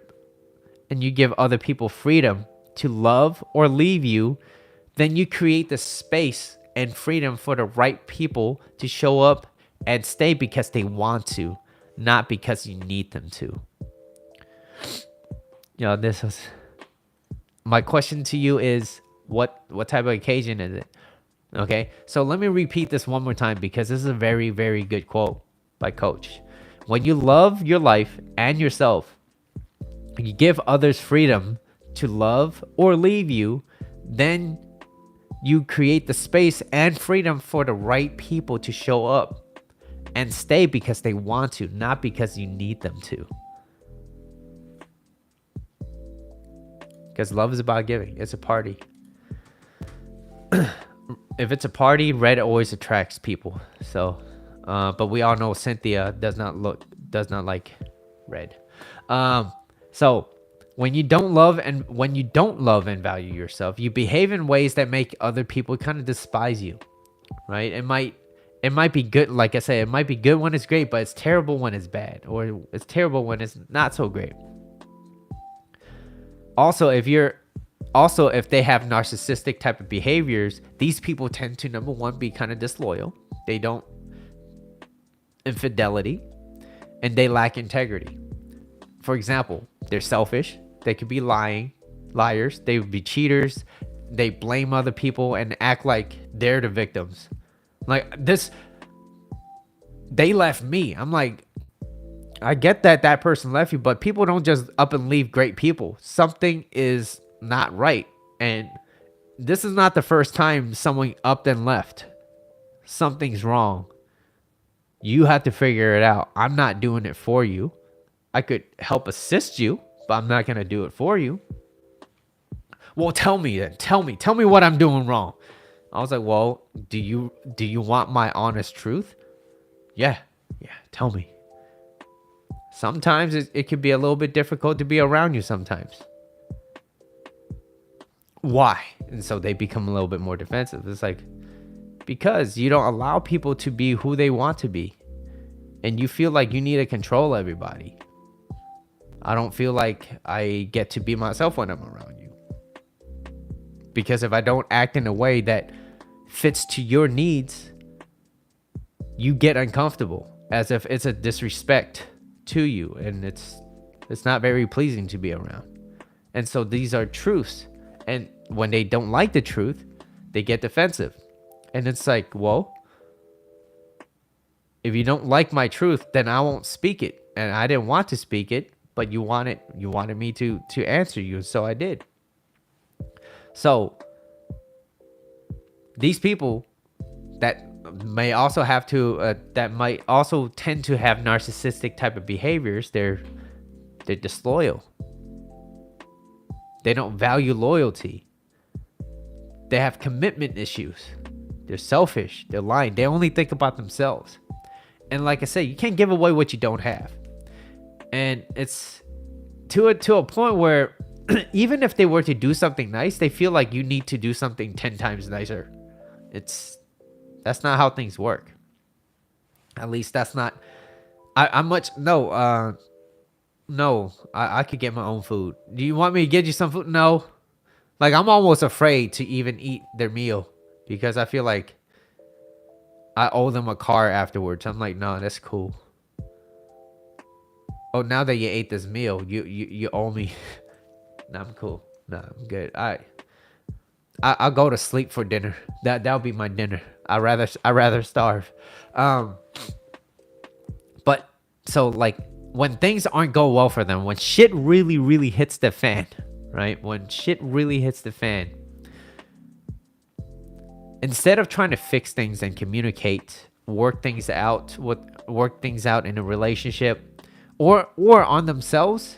people freedom to love or leave you, then you create the space and freedom for the right people to show up and stay because they want to, not because you need them to. This was my question to you is what type of occasion is it? Okay, so let me repeat this one more time because this is a very, very good quote by Coach. When you love your life and yourself, you give others freedom to love or leave you, then you create the space and freedom for the right people to show up and stay because they want to, not because you need them to. Because love is about giving. It's a party. If it's a party, red always attracts people. So But we all know Cynthia does not like red. So when you don't love and value yourself, you behave in ways that make other people kind of despise you, right? It might be good, like I said, it might be good when it's great, but it's terrible when it's bad, or it's terrible when it's not so great. Also, if they have narcissistic type of behaviors, these people tend to, number one, be kind of disloyal. They don't infidelity, and they lack integrity. For example, they're selfish. They could be liars. They would be cheaters. They blame other people and act like they're the victims. Like this, they left me. I'm like, I get that person left you, but people don't just up and leave great people. Something is not right. And this is not the first time someone upped and left. Something's wrong. You have to figure it out. I'm not doing it for you. I could help assist you, but I'm not going to do it for you. Well, tell me then. Tell me what I'm doing wrong. I was like, well, do you want my honest truth? Yeah, tell me. Sometimes it can be a little bit difficult to be around you sometimes. Why? And so they become a little bit more defensive. It's like, because you don't allow people to be who they want to be. And you feel like you need to control everybody. I don't feel like I get to be myself when I'm around you. Because if I don't act in a way that fits to your needs, you get uncomfortable, as if it's a disrespect to you, and it's not very pleasing to be around. And so these are truths, and when they don't like the truth, they get defensive. And it's like, well, if you don't like my truth, then I won't speak it. And I didn't want to speak it, but you wanted me to answer you, so I did. So these people that may also have to that might also tend to have narcissistic type of behaviors, they're disloyal. They don't value loyalty. They have commitment issues. They're selfish. They're lying. They only think about themselves. And like I said, you can't give away what you don't have. And it's to a point where even if they were to do something nice, they feel like you need to do something 10 times nicer. That's not how things work. At least that's not. I could get my own food. Do you want me to get you some food? No. Like, I'm almost afraid to even eat their meal because I feel like I owe them a car afterwards. I'm like, no, that's cool. Oh, now that you ate this meal, you owe me. Nah, I'm cool. Nah, I'm good. I'll go to sleep for dinner. That'll be my dinner. I rather starve. But so, like, when things aren't going well for them, when shit really, really hits the fan, right? When shit really hits the fan, instead of trying to fix things and communicate, work things out in a relationship or on themselves,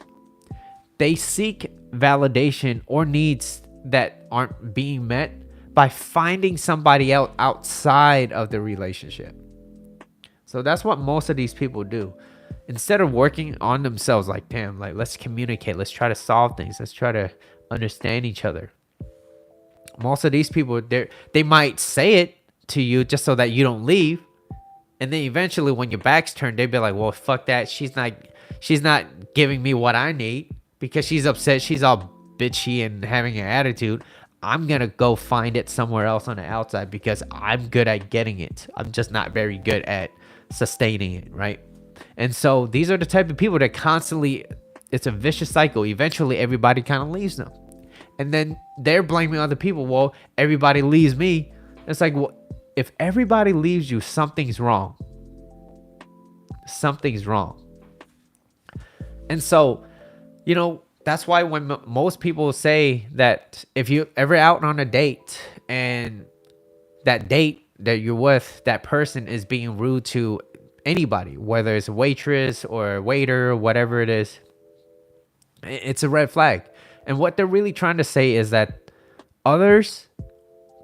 they seek validation or needs that aren't being met by finding somebody else outside of the relationship. So that's what most of these people do. Instead of working on themselves, like, damn, like, let's communicate, let's try to solve things, let's try to understand each other. Most of these people, they might say it to you just so that you don't leave. And then eventually when your back's turned, they'd be like, well, fuck that. She's not giving me what I need because she's upset. She's all bitchy and having an attitude. I'm going to go find it somewhere else on the outside because I'm good at getting it. I'm just not very good at sustaining it, right? And so these are the type of people that constantly, it's a vicious cycle. Eventually everybody kind of leaves them. And then they're blaming other people. Well, everybody leaves me. It's like, well, if everybody leaves you, something's wrong. Something's wrong. And so, that's why when most people say that if you ever out on a date and that date that you're with, that person is being rude to anybody, whether it's a waitress or a waiter or whatever it is, it's a red flag. And what they're really trying to say is that others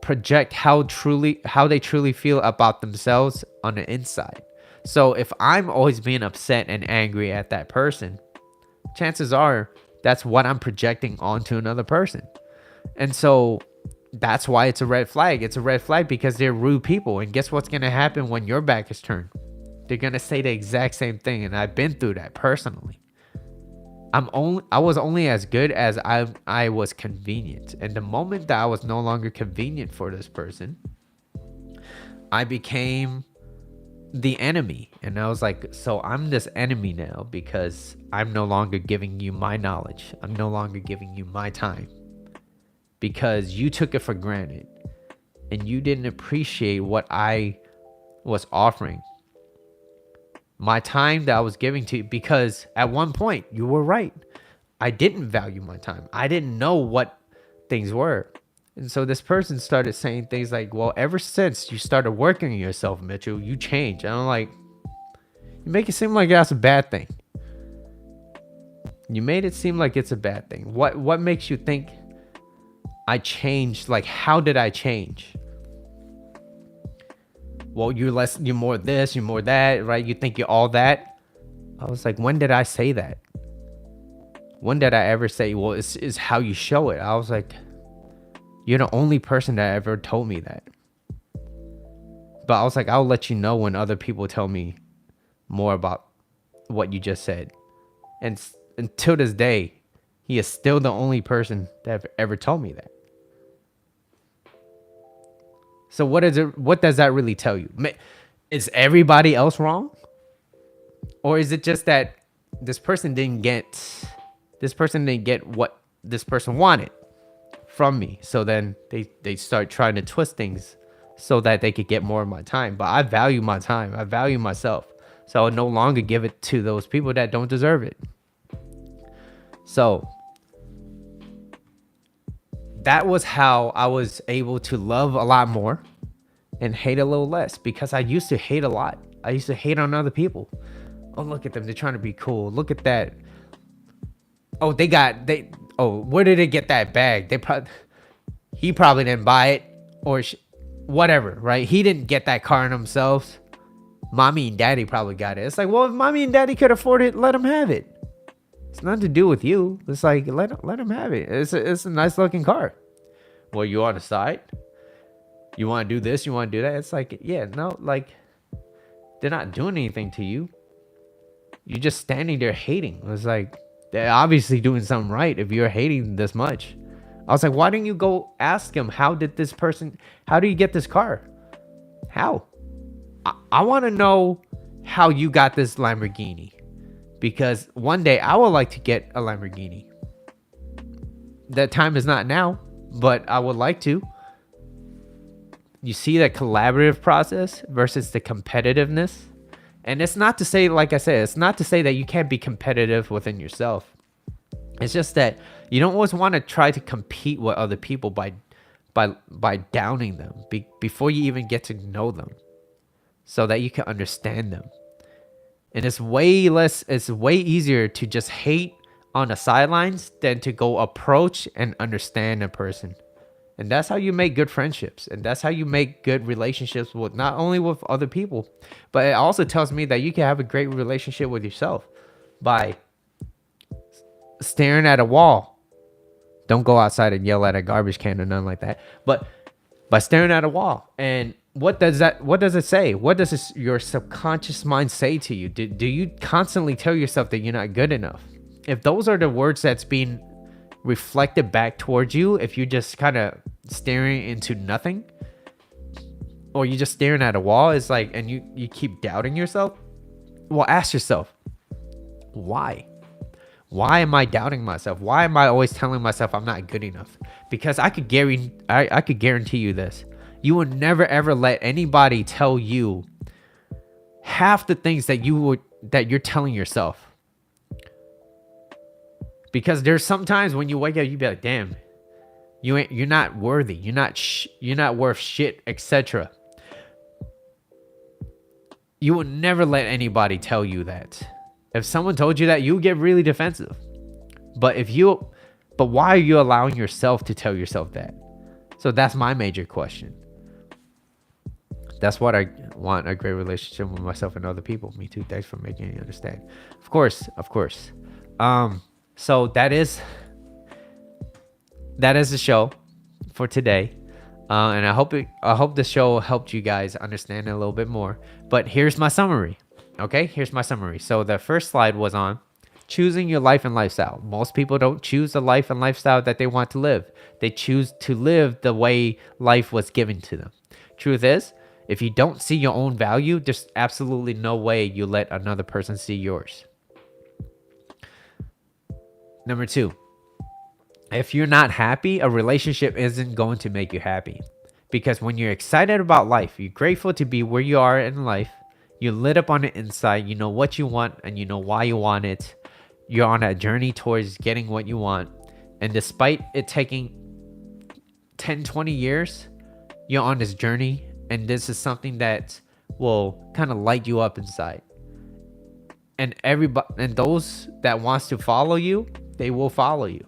project how they truly feel about themselves on the inside. So if I'm always being upset and angry at that person, chances are that's what I'm projecting onto another person. And so that's why it's a red flag. It's a red flag because they're rude people. And guess what's going to happen when your back is turned? They're going to say the exact same thing. And I've been through that personally. I was only as good as I was convenient. And the moment that I was no longer convenient for this person, I became the enemy. And I was like, so I'm this enemy now because I'm no longer giving you my knowledge. I'm no longer giving you my time because you took it for granted and you didn't appreciate what I was offering. My time that I was giving to you, because at one point you were right. I didn't value my time. I didn't know what things were. And so this person started saying things like, well, ever since you started working on yourself, Mitchell, you changed. And I'm like, you make it seem like that's a bad thing. You made it seem like it's a bad thing. What makes you think I changed? Like, how did I change? Well, you're more this, you're more that, right? You think you're all that. I was like, when did I say that? When did I ever say, well, it's how you show it? I was like, you're the only person that ever told me that. But I was like, I'll let you know when other people tell me more about what you just said. And until this day, he is still the only person that ever told me that. So what does that really tell you? Is everybody else wrong? Or is it just that this person didn't get what this person wanted from me? So then they start trying to twist things so that they could get more of my time. But I value my time. I value myself. So I will no longer give it to those people that don't deserve it. So that was how I was able to love a lot more and hate a little less, because I used to hate a lot. I used to hate on other people. Oh, look at them. They're trying to be cool. Look at that. Oh, where did they get that bag? He probably didn't buy it or whatever, right? He didn't get that car in themselves. Mommy and daddy probably got it. It's like, well, if mommy and daddy could afford it, let them have it. It's nothing to do with you. It's like, let them have it. It's a nice looking car. Well, you on the side? You want to do this? You want to do that? It's like, yeah, no, like, they're not doing anything to you. You're just standing there hating. It's like, they're obviously doing something right if you're hating this much. I was like, why didn't you go ask him, how do you get this car? How? I want to know how you got this Lamborghini. Because one day I would like to get a Lamborghini. That time is not now, but I would like to. You see that collaborative process versus the competitiveness. And it's not to say, like I said, it's not to say that you can't be competitive within yourself. It's just that you don't always want to try to compete with other people by downing them before you even get to know them, so that you can understand them. And it's way easier to just hate on the sidelines than to go approach and understand a person. And that's how you make good friendships. And that's how you make good relationships with not only with other people, but it also tells me that you can have a great relationship with yourself by staring at a wall. Don't go outside and yell at a garbage can or nothing like that. But by staring at a wall. And what does it say? What does your subconscious mind say to you? Do you constantly tell yourself that you're not good enough? If those are the words that's being reflected back towards you, if you're just kind of staring into nothing, or you're just staring at a wall, it's like, and you keep doubting yourself, well, ask yourself, why? Why am I doubting myself? Why am I always telling myself I'm not good enough? Because I could guarantee you this. You will never ever let anybody tell you half the things that you're telling yourself. Because there's sometimes when you wake up, you be like, damn, you're not worthy. You're not worth shit, etc. You will never let anybody tell you that. If someone told you that, you get really defensive. But why are you allowing yourself to tell yourself that? So that's my major question. That's what I want, a great relationship with myself and other people. Me too. Thanks for making me understand. Of course, of course. So that is the show for today. And I hope the show helped you guys understand it a little bit more. But here's my summary. Okay, here's my summary. So the first slide was on choosing your life and lifestyle. Most people don't choose the life and lifestyle that they want to live. They choose to live the way life was given to them. Truth is, if you don't see your own value, there's absolutely no way you let another person see yours. Number 2, if you're not happy, a relationship isn't going to make you happy. Because when you're excited about life, you're grateful to be where you are in life, you're lit up on the inside, you know what you want and you know why you want it. You're on a journey towards getting what you want. And despite it taking 10, 20 years, you're on this journey. And this is something that will kind of light you up inside. And everybody, and those that wants to follow you, they will follow you.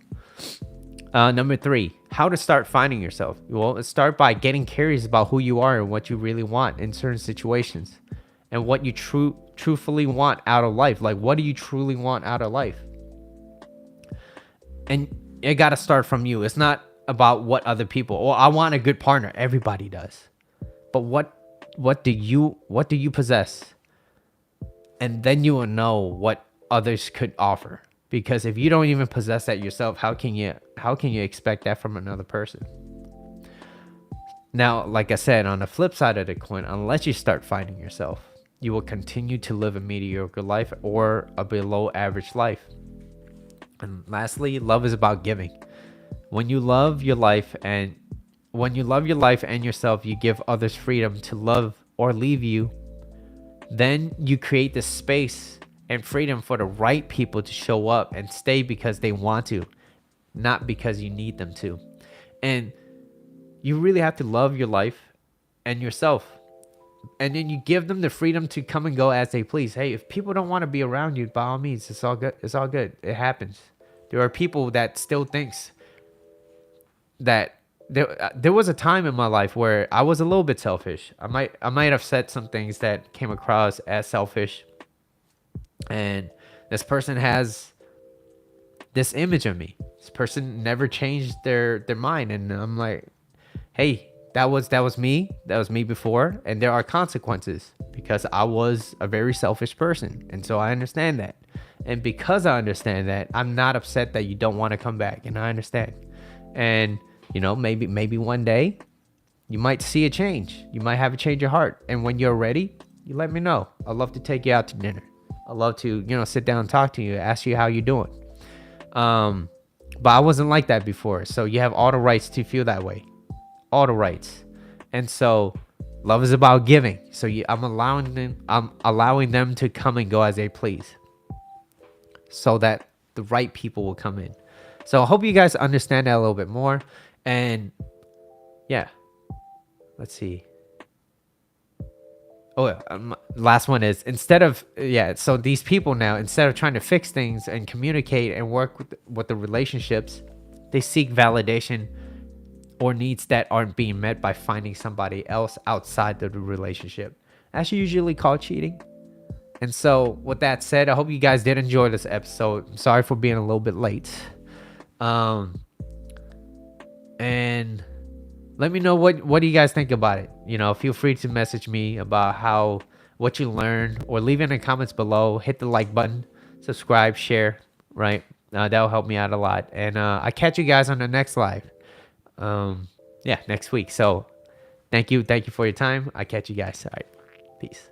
Number 3, how to start finding yourself. Well, start by getting curious about who you are and what you really want in certain situations, and what you truthfully want out of life. Like, what do you truly want out of life? And it got to start from you. It's not about what other people. Oh, I want a good partner. Everybody does. But what do you possess? And then you will know what others could offer. Because if you don't even possess that yourself, how can you expect that from another person? Now, like I said, on the flip side of the coin, unless you start finding yourself, you will continue to live a mediocre life or a below average life. And lastly, love is about giving. When you love your life and yourself, you give others freedom to love or leave you. Then you create this space and freedom for the right people to show up and stay because they want to, not because you need them to. And you really have to love your life and yourself. And then you give them the freedom to come and go as they please. Hey, if people don't want to be around you, by all means, it's all good. It's all good. It happens. There are people that still thinks that there was a time in my life where I was a little bit selfish. I might have said some things that came across as selfish. And this person has this image of me. This person never changed their mind. And I'm like, hey, that was me. That was me before. And there are consequences because I was a very selfish person. And so I understand that. And because I understand that, I'm not upset that you don't want to come back. And I understand. And, you know, maybe one day you might see a change. You might have a change of heart. And when you're ready, you let me know. I'd love to take you out to dinner. I'd love to, sit down and talk to you, ask you how you're doing. But I wasn't like that before. So you have all the rights to feel that way. All the rights. And so love is about giving. So I'm allowing them to come and go as they please. So that the right people will come in. So I hope you guys understand that a little bit more. And yeah, let's see. Oh, last one is so these people now, instead of trying to fix things and communicate and work with the relationships, they seek validation or needs that aren't being met by finding somebody else outside of the relationship. That's usually called cheating. And so with that said, I hope you guys did enjoy this episode. I'm sorry for being a little bit late. And let me know what do you guys think about it. Feel free to message me about what you learned, or leave it in the comments below. Hit the like button, subscribe, share, right? That'll help me out a lot. And I catch you guys on the next live. Next week. So thank you for your time. I catch you guys. All right. Peace.